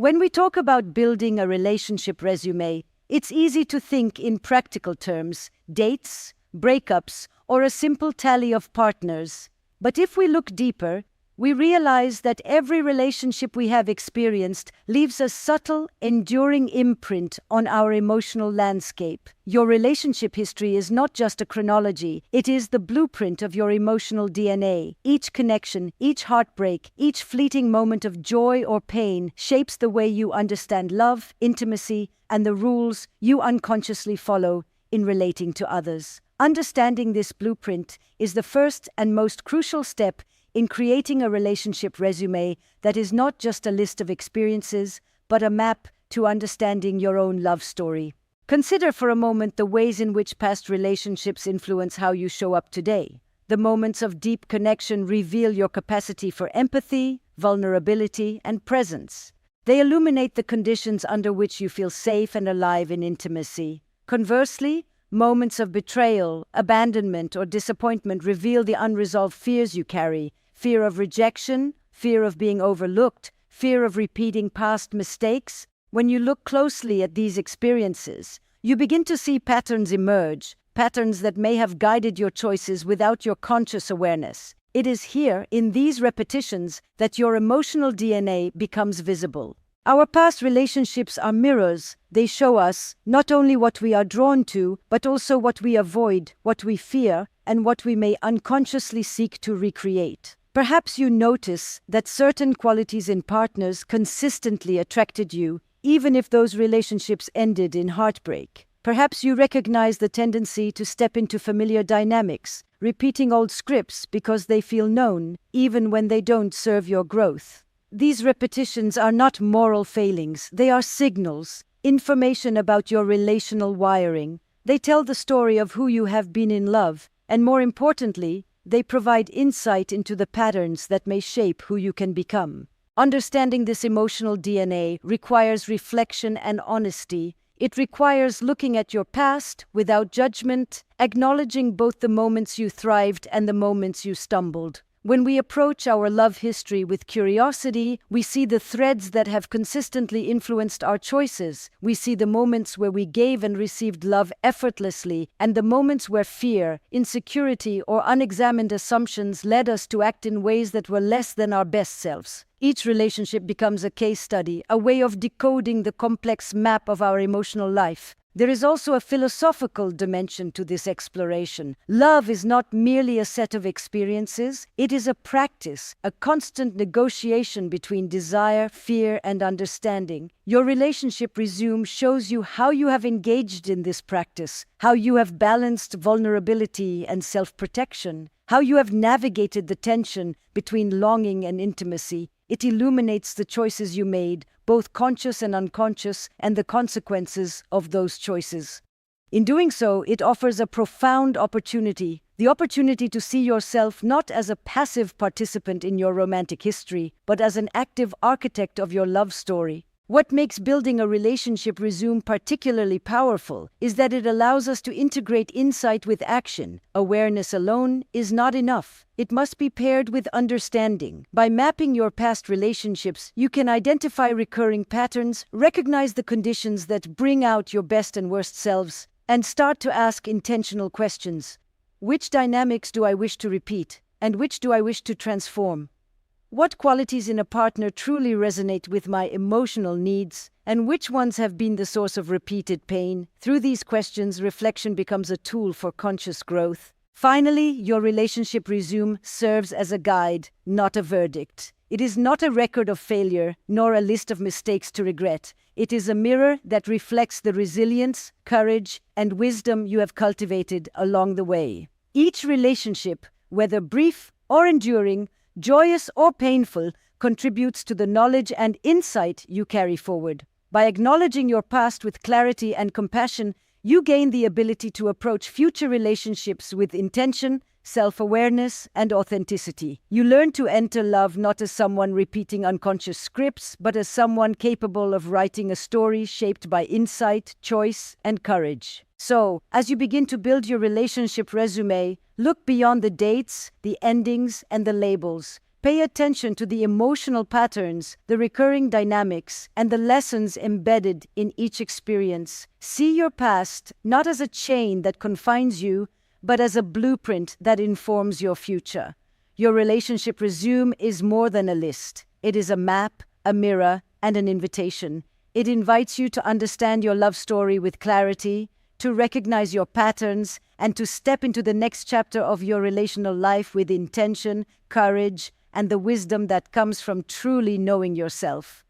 When we talk about building a relationship resume, it's easy to think in practical terms, dates, breakups, or a simple tally of partners. But if we look deeper, we realize that every relationship we have experienced leaves a subtle, enduring imprint on our emotional landscape. Your relationship history is not just a chronology, it is the blueprint of your emotional DNA. Each connection, each heartbreak, each fleeting moment of joy or pain shapes the way you understand love, intimacy, and the rules you unconsciously follow in relating to others. Understanding this blueprint is the first and most crucial step in creating a relationship resume that is not just a list of experiences, but a map to understanding your own love story. Consider for a moment the ways in which past relationships influence how you show up today. The moments of deep connection reveal your capacity for empathy, vulnerability, and presence. They illuminate the conditions under which you feel safe and alive in intimacy. Conversely, moments of betrayal, abandonment, or disappointment reveal the unresolved fears you carry: fear of rejection, fear of being overlooked, fear of repeating past mistakes. When you look closely at these experiences, you begin to see patterns emerge, patterns that may have guided your choices without your conscious awareness. It is here, in these repetitions, that your emotional DNA becomes visible. Our past relationships are mirrors. They show us not only what we are drawn to, but also what we avoid, what we fear, and what we may unconsciously seek to recreate. Perhaps you notice that certain qualities in partners consistently attracted you, even if those relationships ended in heartbreak. Perhaps you recognize the tendency to step into familiar dynamics, repeating old scripts because they feel known, even when they don't serve your growth. These repetitions are not moral failings, they are signals, information about your relational wiring. They tell the story of who you have been in love, and more importantly, they provide insight into the patterns that may shape who you can become. Understanding this emotional DNA requires reflection and honesty. It requires looking at your past without judgment, acknowledging both the moments you thrived and the moments you stumbled. When we approach our love history with curiosity, we see the threads that have consistently influenced our choices. We see the moments where we gave and received love effortlessly, and the moments where fear, insecurity, or unexamined assumptions led us to act in ways that were less than our best selves. Each relationship becomes a case study, a way of decoding the complex map of our emotional life. There is also a philosophical dimension to this exploration. Love is not merely a set of experiences, it is a practice, a constant negotiation between desire, fear, and understanding. Your relationship resume shows you how you have engaged in this practice, how you have balanced vulnerability and self-protection, how you have navigated the tension between longing and intimacy. It illuminates the choices you made, both conscious and unconscious, and the consequences of those choices. In doing so, it offers a profound opportunity, the opportunity to see yourself not as a passive participant in your romantic history, but as an active architect of your love story. What makes building a relationship resume particularly powerful is that it allows us to integrate insight with action. Awareness alone is not enough. It must be paired with understanding. By mapping your past relationships, you can identify recurring patterns, recognize the conditions that bring out your best and worst selves, and start to ask intentional questions. Which dynamics do I wish to repeat, and which do I wish to transform? What qualities in a partner truly resonate with my emotional needs, and which ones have been the source of repeated pain? Through these questions, reflection becomes a tool for conscious growth. Finally, your relationship resume serves as a guide, not a verdict. It is not a record of failure, nor a list of mistakes to regret. It is a mirror that reflects the resilience, courage, and wisdom you have cultivated along the way. Each relationship, whether brief or enduring, joyous or painful, contributes to the knowledge and insight you carry forward. By acknowledging your past with clarity and compassion, you gain the ability to approach future relationships with intention, self-awareness, and authenticity. You learn to enter love not as someone repeating unconscious scripts, but as someone capable of writing a story shaped by insight, choice, and courage. So, as you begin to build your relationship resume, look beyond the dates, the endings, and the labels. Pay attention to the emotional patterns, the recurring dynamics, and the lessons embedded in each experience. See your past not as a chain that confines you, but as a blueprint that informs your future. Your relationship resume is more than a list. It is a map, a mirror, and an invitation. It invites you to understand your love story with clarity, to recognize your patterns, and to step into the next chapter of your relational life with intention, courage, and the wisdom that comes from truly knowing yourself.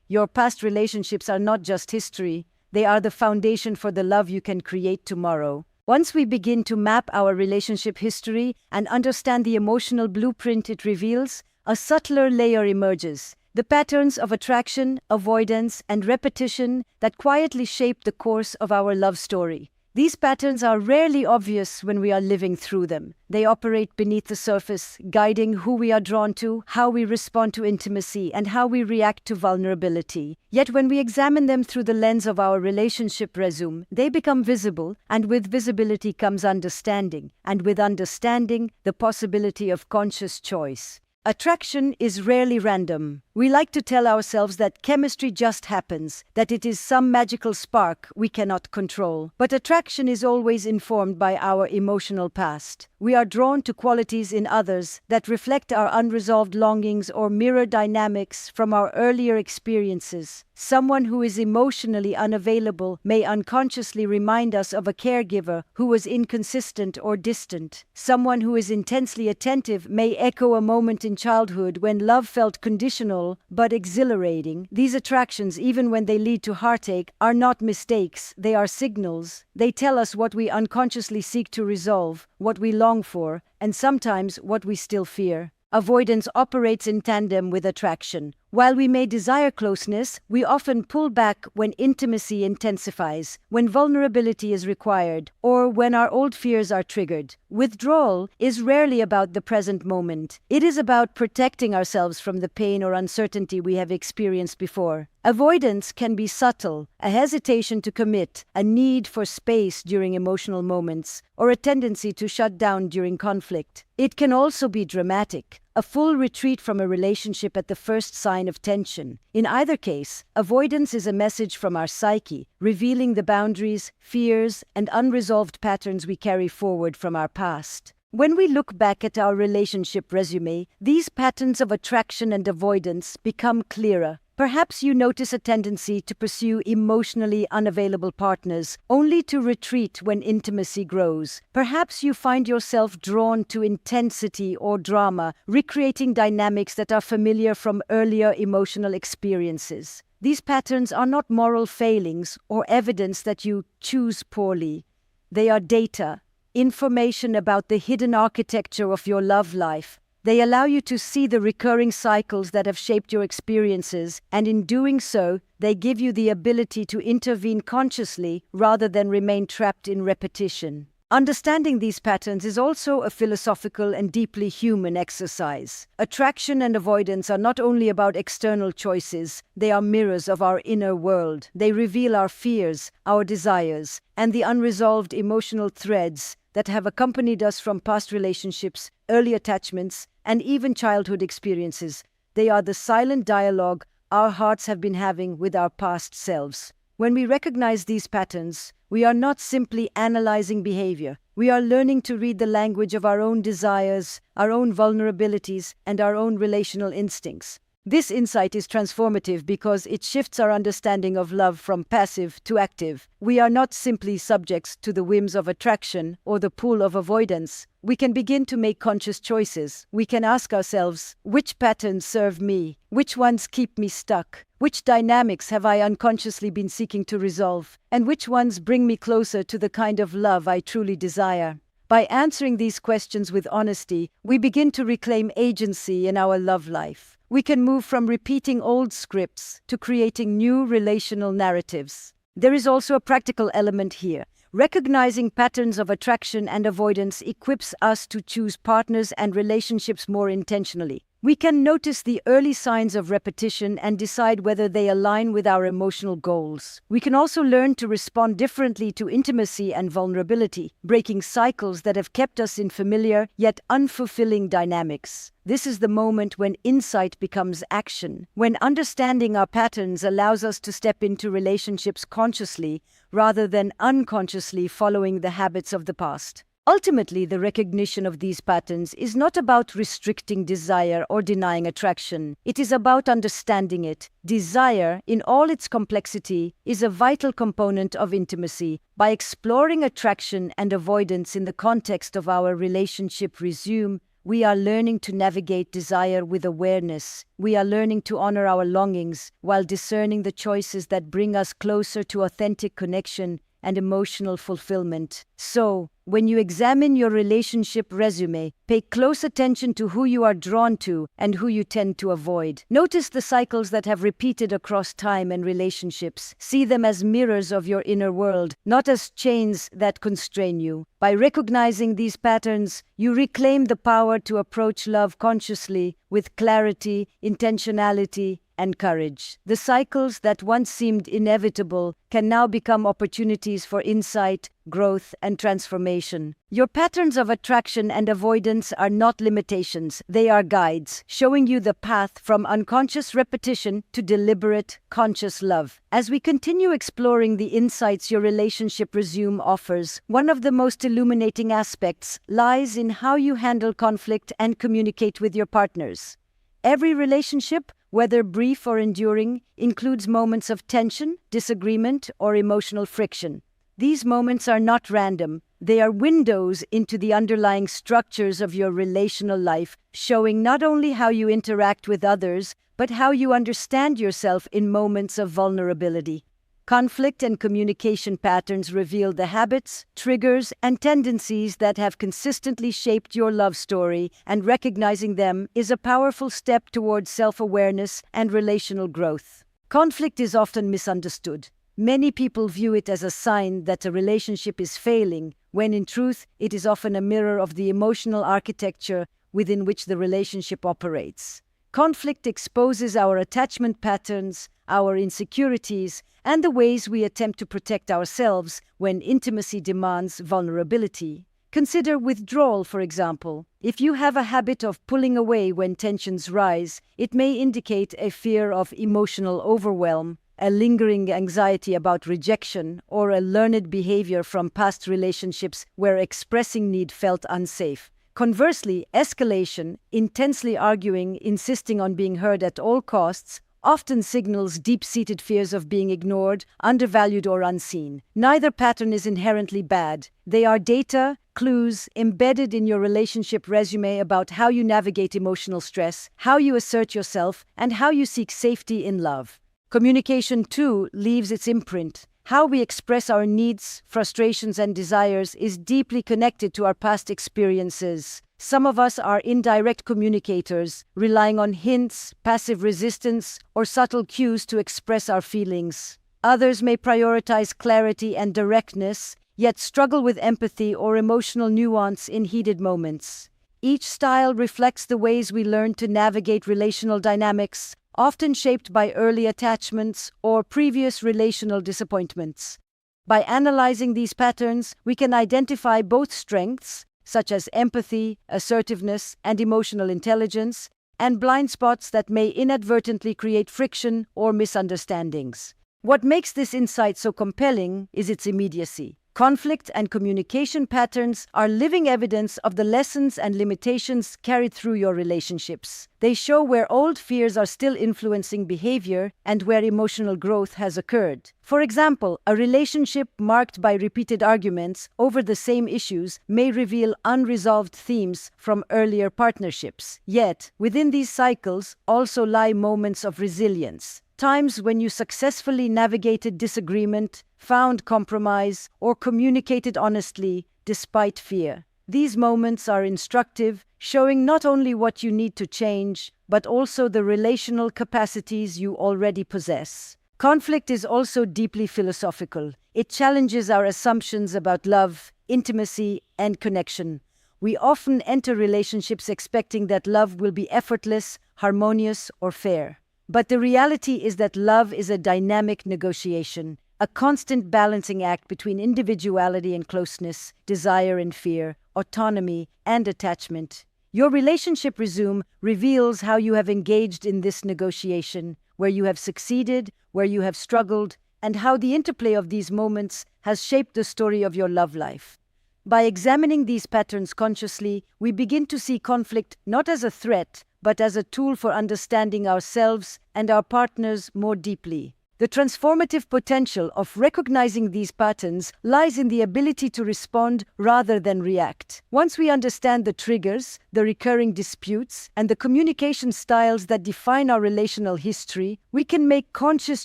Your past relationships are not just history, they are the foundation for the love you can create tomorrow. Once we begin to map our relationship history and understand the emotional blueprint it reveals, a subtler layer emerges. The patterns of attraction, avoidance, and repetition that quietly shape the course of our love story. These patterns are rarely obvious when we are living through them. They operate beneath the surface, guiding who we are drawn to, how we respond to intimacy, and how we react to vulnerability. Yet when we examine them through the lens of our relationship resume, they become visible, and with visibility comes understanding, and with understanding, the possibility of conscious choice. Attraction is rarely random. We like to tell ourselves that chemistry just happens, that it is some magical spark we cannot control. But attraction is always informed by our emotional past. We are drawn to qualities in others that reflect our unresolved longings or mirror dynamics from our earlier experiences. Someone who is emotionally unavailable may unconsciously remind us of a caregiver who was inconsistent or distant. Someone who is intensely attentive may echo a moment in childhood when love felt conditional but exhilarating. These attractions, even when they lead to heartache, are not mistakes, they are signals. They tell us what we unconsciously seek to resolve, what we long for, and sometimes what we still fear. Avoidance operates in tandem with attraction. While we may desire closeness, we often pull back when intimacy intensifies, when vulnerability is required, or when our old fears are triggered. Withdrawal is rarely about the present moment. It is about protecting ourselves from the pain or uncertainty we have experienced before. Avoidance can be subtle, a hesitation to commit, a need for space during emotional moments, or a tendency to shut down during conflict. It can also be dramatic, a full retreat from a relationship at the first sign of tension. In either case, avoidance is a message from our psyche, revealing the boundaries, fears, and unresolved patterns we carry forward from our past. When we look back at our relationship resume, these patterns of attraction and avoidance become clearer. Perhaps you notice a tendency to pursue emotionally unavailable partners, only to retreat when intimacy grows. Perhaps you find yourself drawn to intensity or drama, recreating dynamics that are familiar from earlier emotional experiences. These patterns are not moral failings or evidence that you choose poorly. They are data, information about the hidden architecture of your love life. They allow you to see the recurring cycles that have shaped your experiences, and in doing so, they give you the ability to intervene consciously rather than remain trapped in repetition. Understanding these patterns is also a philosophical and deeply human exercise. Attraction and avoidance are not only about external choices, they are mirrors of our inner world. They reveal our fears, our desires, and the unresolved emotional threads that have accompanied us from past relationships, early attachments, and even childhood experiences. They are the silent dialogue our hearts have been having with our past selves. When we recognize these patterns, we are not simply analyzing behavior. We are learning to read the language of our own desires, our own vulnerabilities, and our own relational instincts. This insight is transformative because it shifts our understanding of love from passive to active. We are not simply subjects to the whims of attraction or the pull of avoidance. We can begin to make conscious choices. We can ask ourselves, which patterns serve me? Which ones keep me stuck? Which dynamics have I unconsciously been seeking to resolve? And which ones bring me closer to the kind of love I truly desire? By answering these questions with honesty, we begin to reclaim agency in our love life. We can move from repeating old scripts to creating new relational narratives. There is also a practical element here. Recognizing patterns of attraction and avoidance equips us to choose partners and relationships more intentionally. We can notice the early signs of repetition and decide whether they align with our emotional goals. We can also learn to respond differently to intimacy and vulnerability, breaking cycles that have kept us in familiar yet unfulfilling dynamics. This is the moment when insight becomes action, when understanding our patterns allows us to step into relationships consciously rather than unconsciously following the habits of the past. Ultimately, the recognition of these patterns is not about restricting desire or denying attraction. It is about understanding it. Desire, in all its complexity, is a vital component of intimacy. By exploring attraction and avoidance in the context of our relationship resume, we are learning to navigate desire with awareness. We are learning to honor our longings while discerning the choices that bring us closer to authentic connection and emotional fulfillment. So, when you examine your relationship resume, pay close attention to who you are drawn to and who you tend to avoid. Notice the cycles that have repeated across time and relationships. See them as mirrors of your inner world, not as chains that constrain you. By recognizing these patterns, you reclaim the power to approach love consciously, with clarity, intentionality, and courage. The cycles that once seemed inevitable can now become opportunities for insight, growth, and transformation. Your patterns of attraction and avoidance are not limitations, they are guides, showing you the path from unconscious repetition to deliberate, conscious love. As we continue exploring the insights your relationship resume offers, one of the most illuminating aspects lies in how you handle conflict and communicate with your partners. Every relationship, whether brief or enduring, includes moments of tension, disagreement, or emotional friction. These moments are not random. They are windows into the underlying structures of your relational life, showing not only how you interact with others, but how you understand yourself in moments of vulnerability. Conflict and communication patterns reveal the habits, triggers, and tendencies that have consistently shaped your love story, and recognizing them is a powerful step towards self-awareness and relational growth. Conflict is often misunderstood. Many people view it as a sign that a relationship is failing, when in truth, it is often a mirror of the emotional architecture within which the relationship operates. Conflict exposes our attachment patterns, our insecurities, and the ways we attempt to protect ourselves when intimacy demands vulnerability. Consider withdrawal, for example. If you have a habit of pulling away when tensions rise, it may indicate a fear of emotional overwhelm, a lingering anxiety about rejection, or a learned behavior from past relationships where expressing need felt unsafe. Conversely, escalation, intensely arguing, insisting on being heard at all costs, often signals deep-seated fears of being ignored, undervalued, or unseen. Neither pattern is inherently bad. They are data, clues embedded in your relationship resume about how you navigate emotional stress, how you assert yourself, and how you seek safety in love. Communication, too, leaves its imprint. How we express our needs, frustrations, and desires is deeply connected to our past experiences. Some of us are indirect communicators, relying on hints, passive resistance, or subtle cues to express our feelings. Others may prioritize clarity and directness, yet struggle with empathy or emotional nuance in heated moments. Each style reflects the ways we learn to navigate relational dynamics, often shaped by early attachments or previous relational disappointments. By analyzing these patterns, we can identify both strengths, such as empathy, assertiveness, and emotional intelligence, and blind spots that may inadvertently create friction or misunderstandings. What makes this insight so compelling is its immediacy. Conflict and communication patterns are living evidence of the lessons and limitations carried through your relationships. They show where old fears are still influencing behavior and where emotional growth has occurred. For example, a relationship marked by repeated arguments over the same issues may reveal unresolved themes from earlier partnerships. Yet, within these cycles also lie moments of resilience. Times when you successfully navigated disagreement, found compromise, or communicated honestly despite fear. These moments are instructive, showing not only what you need to change, but also the relational capacities you already possess. Conflict is also deeply philosophical. It challenges our assumptions about love, intimacy, and connection. We often enter relationships expecting that love will be effortless, harmonious, or fair. But the reality is that love is a dynamic negotiation, a constant balancing act between individuality and closeness, desire and fear, autonomy and attachment. Your relationship resume reveals how you have engaged in this negotiation, where you have succeeded, where you have struggled, and how the interplay of these moments has shaped the story of your love life. By examining these patterns consciously, we begin to see conflict not as a threat, but as a tool for understanding ourselves and our partners more deeply. The transformative potential of recognizing these patterns lies in the ability to respond rather than react. Once we understand the triggers, the recurring disputes, and the communication styles that define our relational history, we can make conscious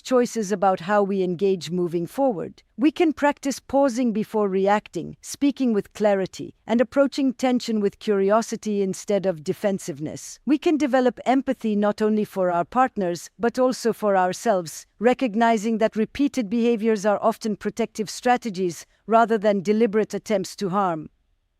choices about how we engage moving forward. We can practice pausing before reacting, speaking with clarity, and approaching tension with curiosity instead of defensiveness. We can develop empathy not only for our partners, but also for ourselves, recognizing that repeated behaviors are often protective strategies rather than deliberate attempts to harm.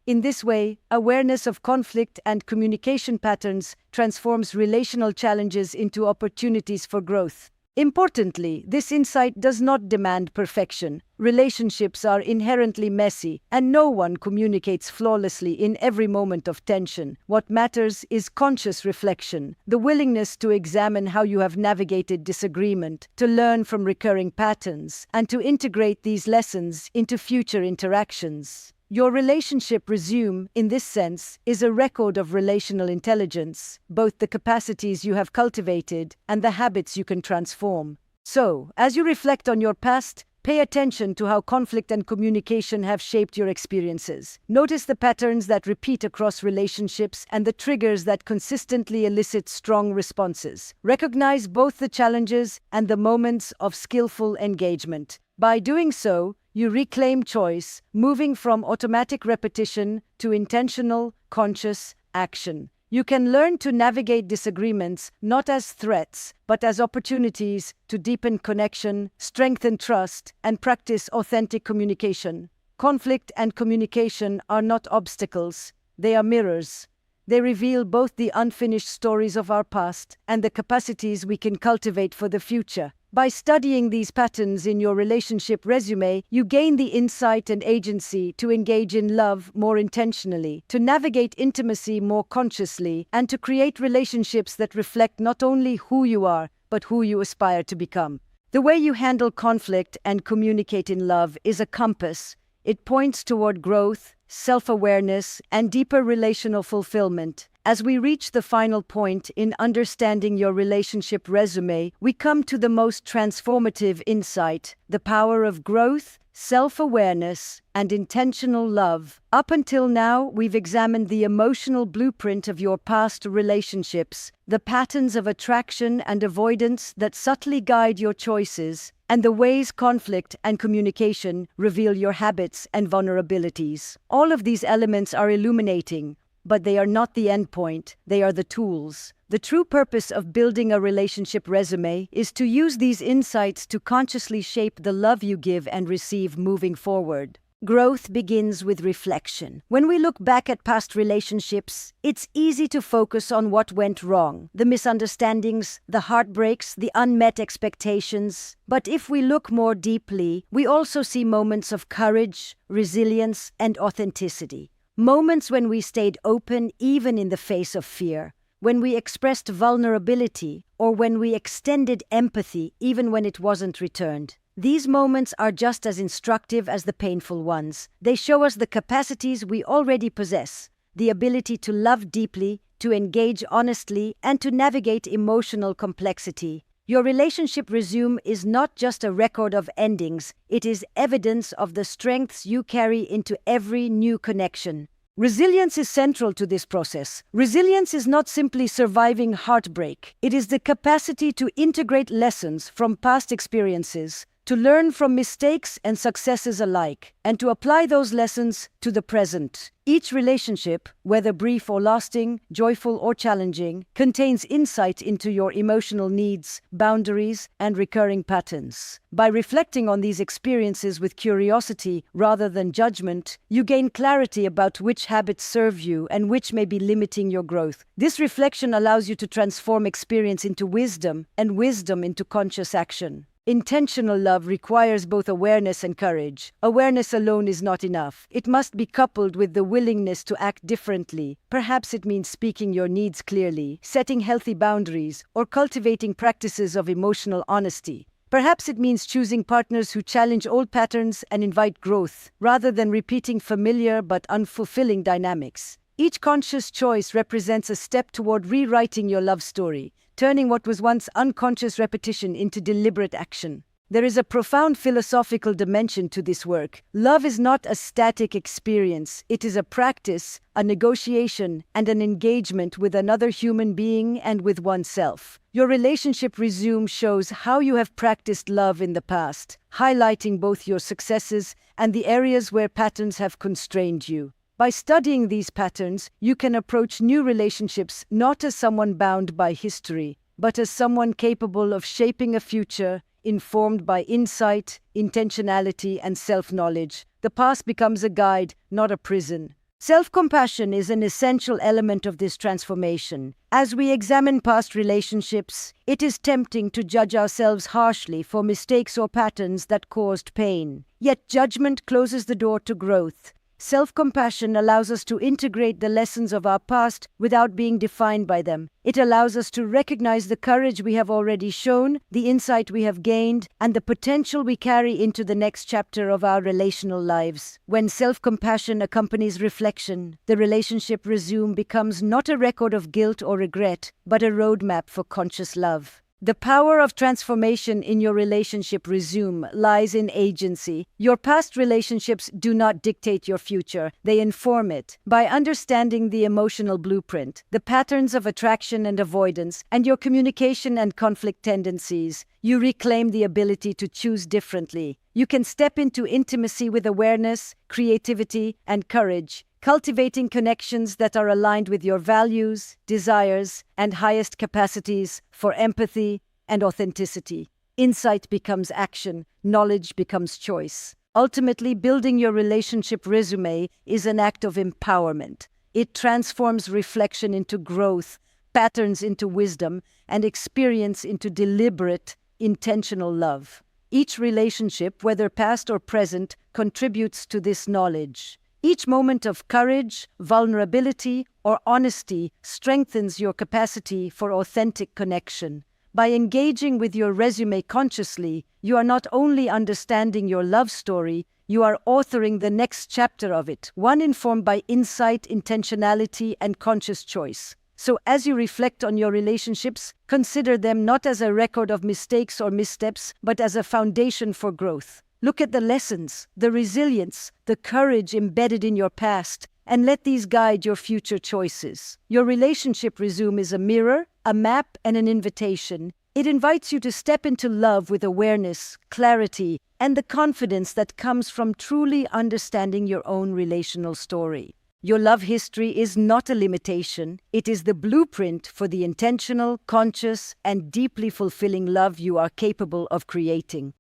In this way, awareness of conflict and communication patterns transforms relational challenges into opportunities for growth. Importantly, this insight does not demand perfection. Relationships are inherently messy, and no one communicates flawlessly in every moment of tension. What matters is conscious reflection, the willingness to examine how you have navigated disagreement, to learn from recurring patterns, and to integrate these lessons into future interactions. Your relationship resume, in this sense, is a record of relational intelligence, both the capacities you have cultivated and the habits you can transform. So, as you reflect on your past, pay attention to how conflict and communication have shaped your experiences. Notice the patterns that repeat across relationships and the triggers that consistently elicit strong responses. Recognize both the challenges and the moments of skillful engagement. By doing so, you reclaim choice, moving from automatic repetition to intentional, conscious action. You can learn to navigate disagreements not as threats, but as opportunities to deepen connection, strengthen trust, and practice authentic communication. Conflict and communication are not obstacles, they are mirrors. They reveal both the unfinished stories of our past and the capacities we can cultivate for the future. By studying these patterns in your relationship resume, you gain the insight and agency to engage in love more intentionally, to navigate intimacy more consciously, and to create relationships that reflect not only who you are, but who you aspire to become. The way you handle conflict and communicate in love is a compass. It points toward growth, self-awareness, and deeper relational fulfillment. As we reach the final point in understanding your relationship resume, we come to the most transformative insight: the power of growth, self-awareness, and intentional love. Up until now, we've examined the emotional blueprint of your past relationships, the patterns of attraction and avoidance that subtly guide your choices, and the ways conflict and communication reveal your habits and vulnerabilities. All of these elements are illuminating, but they are not the end point, they are the tools. The true purpose of building a relationship resume is to use these insights to consciously shape the love you give and receive moving forward. Growth begins with reflection. When we look back at past relationships, it's easy to focus on what went wrong, the misunderstandings, the heartbreaks, the unmet expectations. But if we look more deeply, we also see moments of courage, resilience, and authenticity. Moments when we stayed open even in the face of fear, when we expressed vulnerability, or when we extended empathy even when it wasn't returned. These moments are just as instructive as the painful ones. They show us the capacities we already possess, the ability to love deeply, to engage honestly, and to navigate emotional complexity. Your relationship resume is not just a record of endings, it is evidence of the strengths you carry into every new connection. Resilience is central to this process. Resilience is not simply surviving heartbreak. It is the capacity to integrate lessons from past experiences, to learn from mistakes and successes alike, and to apply those lessons to the present. Each relationship, whether brief or lasting, joyful or challenging, contains insight into your emotional needs, boundaries, and recurring patterns. By reflecting on these experiences with curiosity rather than judgment, you gain clarity about which habits serve you and which may be limiting your growth. This reflection allows you to transform experience into wisdom and wisdom into conscious action. Intentional love requires both awareness and courage. Awareness alone is not enough. It must be coupled with the willingness to act differently. Perhaps it means speaking your needs clearly, setting healthy boundaries, or cultivating practices of emotional honesty. Perhaps it means choosing partners who challenge old patterns and invite growth, rather than repeating familiar but unfulfilling dynamics. Each conscious choice represents a step toward rewriting your love story, turning what was once unconscious repetition into deliberate action. There is a profound philosophical dimension to this work. Love is not a static experience. It is a practice, a negotiation, and an engagement with another human being and with oneself. Your relationship resume shows how you have practiced love in the past, highlighting both your successes and the areas where patterns have constrained you. By studying these patterns, you can approach new relationships not as someone bound by history, but as someone capable of shaping a future informed by insight, intentionality, and self-knowledge. The past becomes a guide, not a prison. Self-compassion is an essential element of this transformation. As we examine past relationships, it is tempting to judge ourselves harshly for mistakes or patterns that caused pain. Yet judgment closes the door to growth. Self-compassion allows us to integrate the lessons of our past without being defined by them. It allows us to recognize the courage we have already shown, the insight we have gained, and the potential we carry into the next chapter of our relational lives. When self-compassion accompanies reflection, the relationship resume becomes not a record of guilt or regret, but a roadmap for conscious love. The power of transformation in your relationship resume lies in agency. Your past relationships do not dictate your future, they inform it. By understanding the emotional blueprint, the patterns of attraction and avoidance, and your communication and conflict tendencies, you reclaim the ability to choose differently. You can step into intimacy with awareness, creativity, and courage, cultivating connections that are aligned with your values, desires, and highest capacities for empathy and authenticity. Insight becomes action, knowledge becomes choice. Ultimately, building your relationship resume is an act of empowerment. It transforms reflection into growth, patterns into wisdom, and experience into deliberate, intentional love. Each relationship, whether past or present, contributes to this knowledge. Each moment of courage, vulnerability, or honesty strengthens your capacity for authentic connection. By engaging with your resume consciously, you are not only understanding your love story, you are authoring the next chapter of it, one informed by insight, intentionality, and conscious choice. So as you reflect on your relationships, consider them not as a record of mistakes or missteps, but as a foundation for growth. Look at the lessons, the resilience, the courage embedded in your past, and let these guide your future choices. Your relationship resume is a mirror, a map, and an invitation. It invites you to step into love with awareness, clarity, and the confidence that comes from truly understanding your own relational story. Your love history is not a limitation. It is the blueprint for the intentional, conscious, and deeply fulfilling love you are capable of creating.